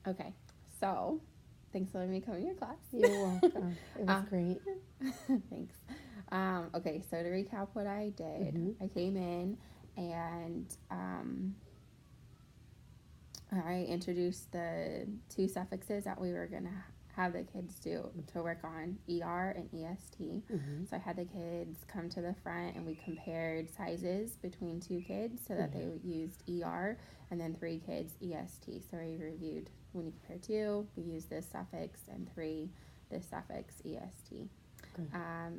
Okay, so thanks for letting me come to your class. You're welcome. It was great. Thanks. Okay, so to recap what I did, Mm-hmm. I came in and I introduced the two suffixes that we were going to have the kids do to work on ER and EST. Mm-hmm. So I had the kids come to the front and we compared sizes between two kids so that they used ER and then three kids EST. So we reviewed when you compare two, we use this suffix, and three, this suffix EST. Good.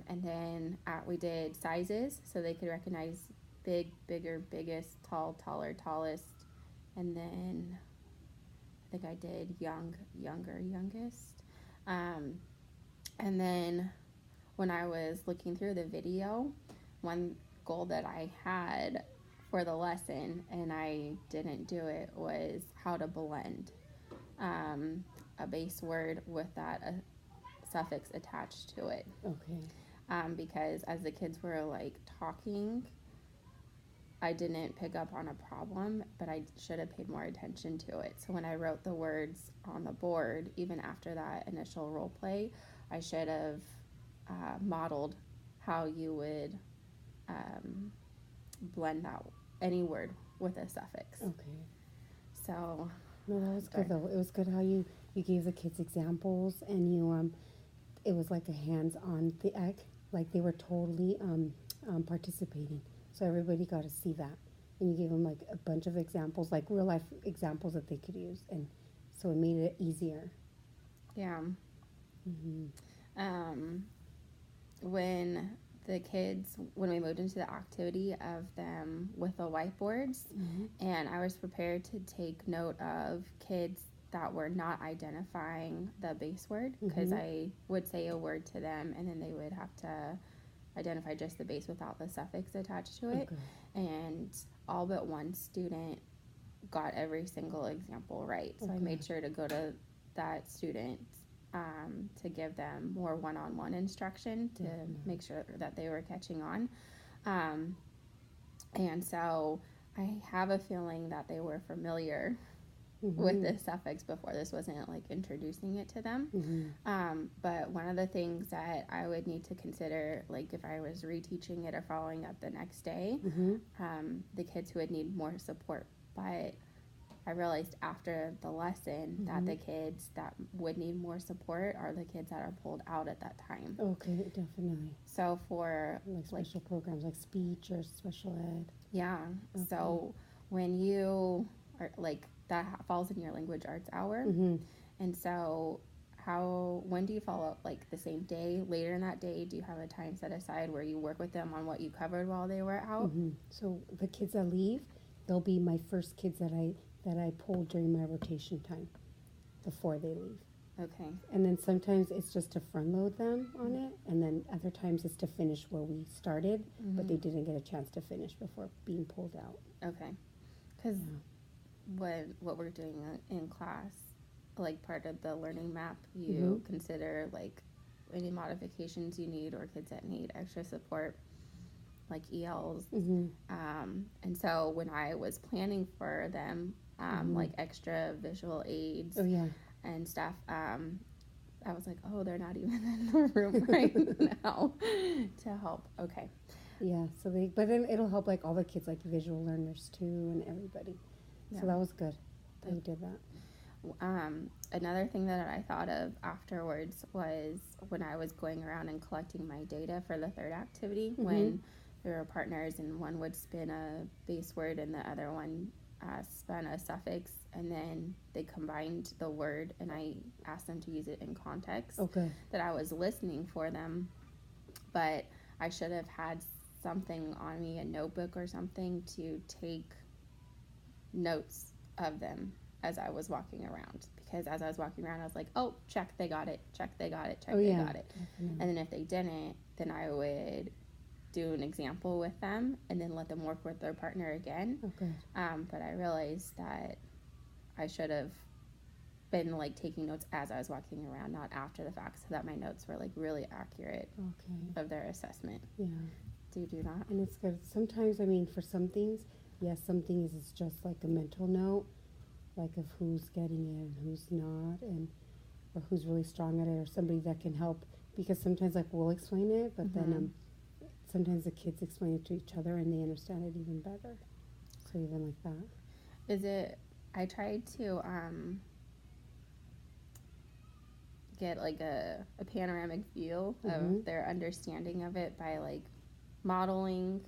And then we did sizes so they could recognize big, bigger, biggest, tall, taller, tallest, and then I think I did young, younger, youngest. Um, and then when I was looking through the video, one goal that I had for the lesson and I didn't do it was how to blend a base word with that suffix attached to it. Okay. Because as the kids were like talking, I didn't pick up on a problem, but I should have paid more attention to it. So when I wrote the words on the board, even after that initial role play, I should have modeled how you would blend that any word with a suffix. Okay. So No, that was sorry. good though. It was good how you gave the kids examples and you it was like a hands-on like they were totally participating. So everybody got to see that. And you gave them like a bunch of examples, like real life examples that they could use, and so it made it easier. Yeah. Mm-hmm. When the kids, when we moved into the activity of them with the whiteboards, Mm-hmm. and I was prepared to take note of kids that were not identifying the base word, because Mm-hmm. I would say a word to them and then they would have to identify just the base without the suffix attached to it. Okay. And all but one student got every single example right. So I made sure to go to that student to give them more one-on-one instruction to make sure that they were catching on. And so I have a feeling that they were familiar Mm-hmm. with this suffix before. This wasn't like introducing it to them. Mm-hmm. But one of the things that I would need to consider, like if I was reteaching it or following up the next day, Mm-hmm. the kids who would need more support. But I realized after the lesson that the kids that would need more support are the kids that are pulled out at that time. Okay, definitely. So for Like special programs like speech or special ed. yeah, so when you are like that falls in your language arts hour, Mm-hmm. and so when do you follow up? Like the same day, later in that day? Do you have a time set aside where you work with them on what you covered while they were out? Mm-hmm. So the kids that leave, they'll be my first kids that I pull during my rotation time before they leave. Okay. And then sometimes it's just to front load them on it, and then other times it's to finish where we started, but they didn't get a chance to finish before being pulled out. Okay. Because what we're doing in class, like part of the learning map, you consider like any modifications you need or kids that need extra support, like ELs. Mm-hmm. And so when I was planning for them, like extra visual aids Oh yeah. and stuff, I was like, oh, they're not even in the room right now to help. Okay. Yeah. But then it'll help like all the kids, like visual learners too, and everybody. Yeah. So that was good that you did that. Another thing that I thought of afterwards was when I was going around and collecting my data for the third activity, when there were partners and one would spin a base word and the other one spun a suffix, and then they combined the word, and I asked them to use it in context. Okay. That I was listening for them, but I should have had something on me, a notebook or something, to take notes of them as I was walking around, because as I was walking around I was like, oh, check, they got it, check, they got it, check, they got it. Definitely. And then if they didn't, then I would do an example with them and then let them work with their partner again. Okay. But I realized that I should have been like taking notes as I was walking around, not after the fact, so that my notes were like really accurate of their assessment. Yeah. Do you do that? And it's good. Sometimes, I mean, for some things, yes, some things it's just like a mental note. like of who's getting it and who's not, and or who's really strong at it, or somebody that can help. Because sometimes like we'll explain it, but then sometimes the kids explain it to each other and they understand it even better. So even like that. Is it? I tried to get like a panoramic view of their understanding of it by like modeling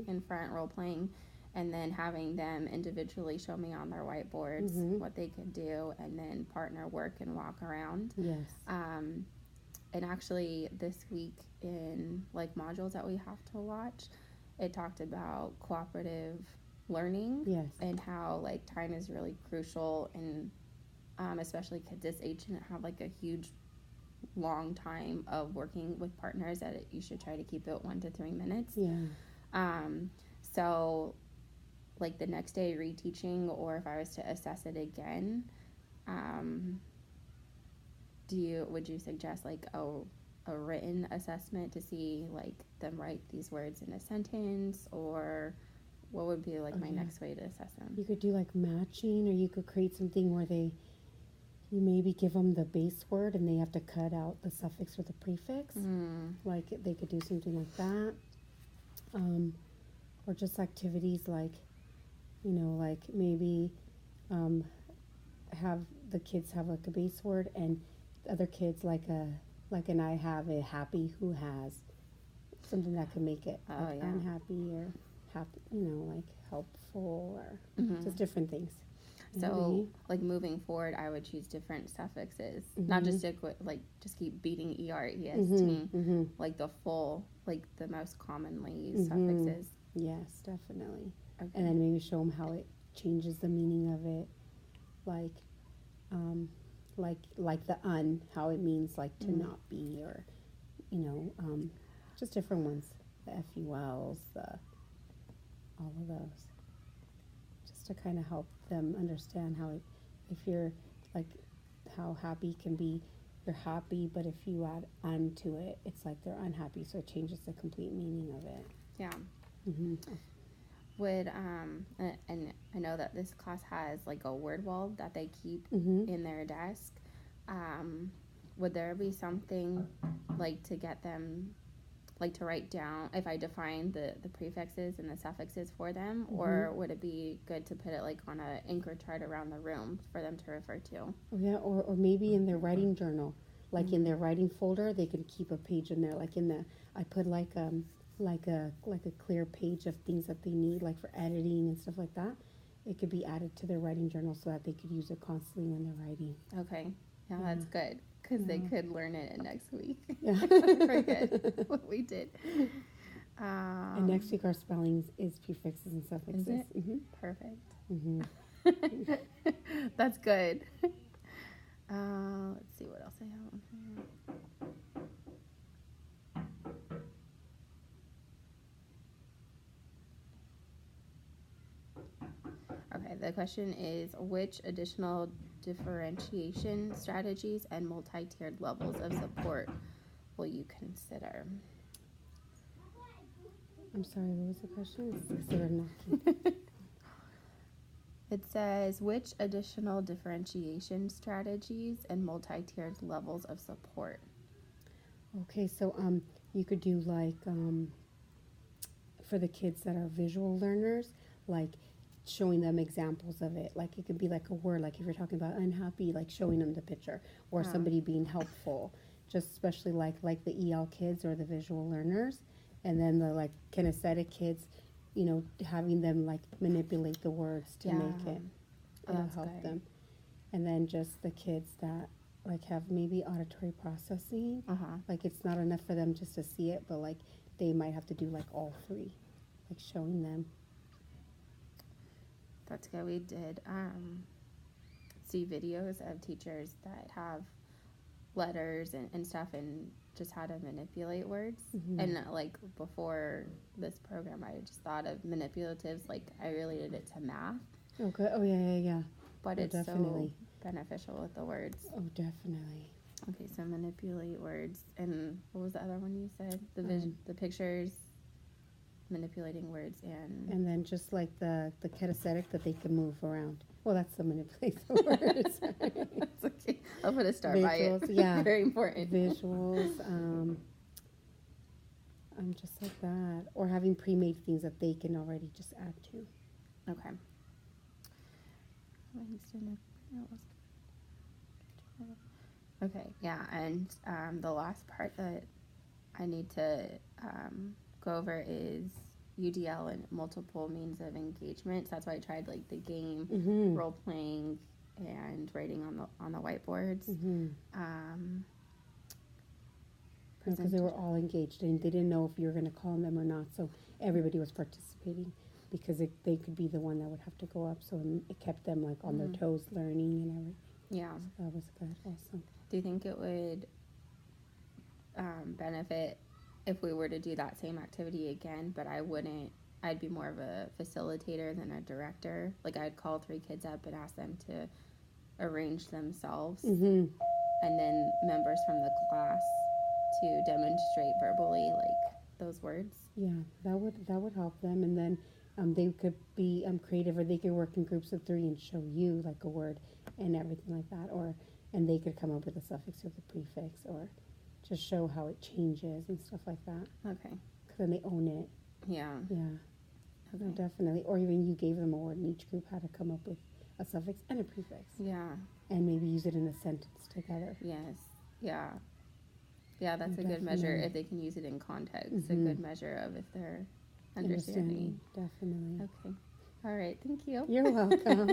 in front, role playing, and then having them individually show me on their whiteboards what they could do, and then partner work and walk around. Yes. And actually this week in like modules that we have to watch, it talked about cooperative learning. Yes. And how like time is really crucial, and especially kids this age didn't have like a huge long time of working with partners, that you should try to keep it 1 to 3 minutes. Yeah. So like the next day reteaching, or if I was to assess it again, would you suggest like a written assessment to see like them write these words in a sentence, or what would be like my next way to assess them? You could do like matching, or you could create something where you maybe give them the base word and they have to cut out the suffix or the prefix. Like they could do something like that. Or just activities like, like maybe have the kids have like a base word, and other kids like an I have a happy who has, something that could make it unhappy or happy, like helpful, or just different things. So like moving forward, I would choose different suffixes, not just stick with like just keep beating EREST, like the full, like the most commonly used suffixes. Yes, definitely. Okay. And then maybe show them how it changes the meaning of it, like the how it means like to not be, or just different ones, the FULs, all of those, just to kind of help them understand how if you're like how happy can be, you're happy, but if you add un to it, it's like they're unhappy, so it changes the complete meaning of it. Yeah. Would and I know that this class has like a word wall that they keep in their desk. Would there be something like to get them like to write down, if I define the prefixes and the suffixes for them, or would it be good to put it like on a anchor chart around the room for them to refer to? Yeah, or maybe in their writing journal, like in their writing folder, they could keep a page in there, like I put like a clear page of things that they need, like for editing and stuff like that. It could be added to their writing journal so that they could use it constantly when they're writing. Okay, yeah, that's good, because they could learn it in next week. Yeah. Forget what we did. And next week our spellings is prefixes and suffixes. Is it? Perfect. Mm-hmm. That's good. Let's see what else I have on here. Okay, the question is, which additional differentiation strategies and multi-tiered levels of support will you consider? I'm sorry, what was the question? It's sort of knocking. It says, which additional differentiation strategies and multi-tiered levels of support? Okay, so you could do like for the kids that are visual learners, like showing them examples of it. Like it could be like a word, like if you're talking about unhappy, like showing them the picture, or somebody being helpful, just especially like the EL kids or the visual learners. And then the like kinesthetic kids, having them like manipulate the words to make it. It'll help them. And then just the kids that like have maybe auditory processing. Like it's not enough for them just to see it, but like they might have to do like all three, like showing them. That's good. We did see videos of teachers that have letters and stuff, and just how to manipulate words. And like before this program, I just thought of manipulatives, like I related it to math. Okay. Oh yeah. But it's definitely so beneficial with the words. Oh, definitely. Okay, so manipulate words. And what was the other one you said? The pictures, manipulating words, and then just like the kinesthetic that they can move around. Well, that's the manipulate the words. It's okay. I'll put a star by it. Visuals, yeah. Very important. Visuals, just like that. Or having pre-made things that they can already just add to. Okay. Okay, yeah, and the last part that I need to go over is UDL and multiple means of engagement. So that's why I tried like the game, Mm-hmm. role playing, and writing on the whiteboards. Mm-hmm. Because they Presentation. were all engaged and they didn't know if you were going to call on them or not. So everybody was participating because they could be the one that would have to go up. So it kept them like on their toes, learning and everything. Yeah. So that was good. Awesome. Do you think it would benefit if we were to do that same activity again, but I'd be more of a facilitator than a director? Like I'd call 3 kids up and ask them to arrange themselves, Mm-hmm. and then members from the class to demonstrate verbally like those words. Yeah, that would help them, and then they could be creative, or they could work in groups of 3 and show you like a word and everything like that, and they could come up with a suffix or the prefix, or just show how it changes and stuff like that. Okay. Because then they own it. Yeah. Yeah. Okay. No, definitely. Or even you gave them a word, and each group had to come up with a suffix and a prefix. Yeah. And maybe use it in a sentence together. Yes. Yeah. Yeah, that's a good measure if they can use it in context. A good measure of if they're understanding. Definitely. Okay. All right. Thank you. You're welcome.